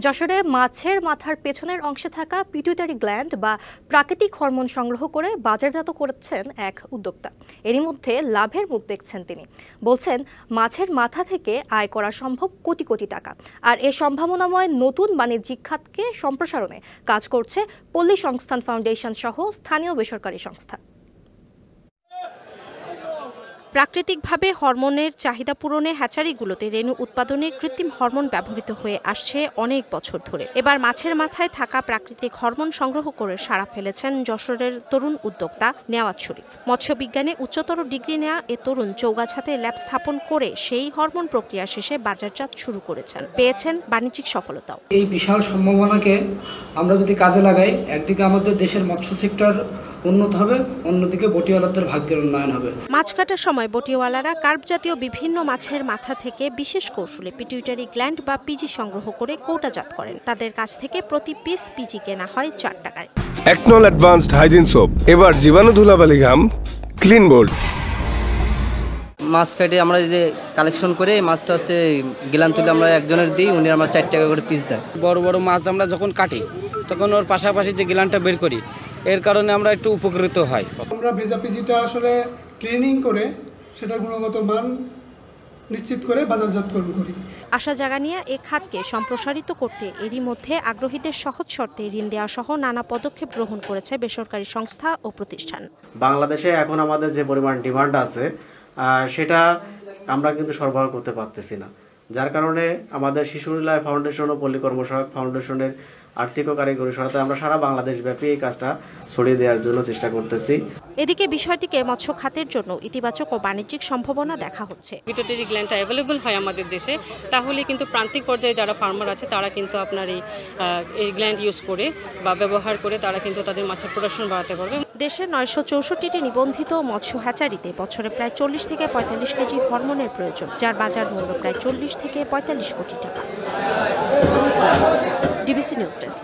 যশোরে মাছের মাথার পেছনের অংশে থাকা পিটুইটারি গ্ল্যান্ড বা প্রাকৃতিক হরমোন সংগ্রহ করে বাজারজাত করছেন এক উদ্যোক্তা। এরই মধ্যে লাভের মুখ দেখছেন তিনি। বলছেন, মাছের মাথা থেকে আয় করা সম্ভব কোটি কোটি টাকা। আর এ সম্ভাবনাময় নতুন বাণিজ্যিক খাতকে সম্প্রসারণে কাজ করছে পল্লী সংস্থান ফাউন্ডেশন সহ স্থানীয় বেসরকারি সংস্থা। প্রাকৃতিকভাবে হরমোনের চাহিদা পূরণে হ্যাচারিগুলোতে রেণু উৎপাদনে কৃত্রিম হরমোন ব্যবহৃত হয়ে আসছে অনেক বছর ধরে। এবার মাছের মাথায় থাকা প্রাকৃতিক হরমোন সংগ্রহ করে সাড়া ফেলেছেন যশোরের তরুণ উদ্যোক্তা নেওয়াজ শরীফ। মৎস্যবিজ্ঞানে উচ্চতর ডিগ্রি নেওয়া এ তরুণ চৌগাছাতে ল্যাব স্থাপন করে সেই হরমোন প্রক্রিয়া শেষে বাজারজাত শুরু করেছেন, পেয়েছেন বাণিজ্যিক সফলতাও। এই বিশাল সম্ভাবনাকে আমরা যদি কাজে লাগাই, একদিকে আমাদের দেশের মৎস্য সেক্টর উন্নত হবে, অন্যদিকে বটিওয়ালাদের ভাগ্যের উন্নয়ন হবে। মাছ কাটার সময় বটিওয়ালারা কার্প জাতীয় বিভিন্ন মাছের মাথা থেকে বিশেষ কৌশলে পিটুইটারি গ্ল্যান্ড বা পিজি সংগ্রহ করে কৌটাজাত করেন। তাদের কাছ থেকে প্রতি পিস পিজি কেনা হয় 4 টাকায়। একনল অ্যাডভান্সড হাইজিন সোপ, এবার জীবাণু ধুলাবালি ঘাম ক্লিন বোল্ড। মাছ কাটে আমরা যে কালেকশন করে মাছটা হচ্ছে গিলান তুলে আমরা একজনের দিই, উনি আমরা 4 টাকা করে পিস দেয়। বড় বড় মাছ আমরা যখন কাটি তখন ওর পাশাপাশি যে গিলানটা বের করি, এর কারণে আমরা একটু উপকৃত হই। আমরা ভেজা পিজিটা আসলে ক্লিনিং করে সেটা গুণগত মান নিশ্চিত করে বাজারজাতকরণ করি। আশা জাগানিয়া এ খাতকে সম্প্রসারিত করতে এরই মধ্যে আগ্রহীদের সহজ শর্তে ঋণ দেওয়া সহ নানা পদক্ষেপ গ্রহণ করেছে বেসরকারি সংস্থা ও প্রতিষ্ঠান। বাংলাদেশে এখন আমাদের যে পরিমাণ ডিমান্ড আছে সেটা আমরা কিন্তু সরবরাহ করতে পারতেছি না, যার কারণে আমাদের শিশু নিলয় ফাউন্ডেশন ও পল্লী কর্মসহায়ক ফাউন্ডেশনের আর্থিক ও কারিগরি সহায়তায় আমরা সারা বাংলাদেশ ব্যাপী এই কাজটা ছড়িয়ে দেওয়ার জন্য চেষ্টা করতেছি। এদিকে বিষয়টিকে মৎস্য খাতের জন্য ইতিবাচক ও বাণিজ্যিক সম্ভাবনা দেখা হচ্ছে। পিটুইটারি গ্ল্যান্ডটা অ্যাভেলেবল হয় আমাদের দেশে, তাহলে কিন্তু প্রান্তিক পর্যায়ে যারা ফার্মার আছে তারা কিন্তু আপনার এই গ্ল্যান্ড ইউজ করে বা ব্যবহার করে তারা কিন্তু তাদের মাছের প্রোডাকশন বাড়াতে পারবে। দেশের 964টি নিবন্ধিত মৎস্য হ্যাচারিতে বছরে প্রায় 40 থেকে 45 কেজি হরমোনের প্রয়োজন, যার বাজার মূল্য প্রায় 40 থেকে 45 কোটি টাকা। DBC news desk.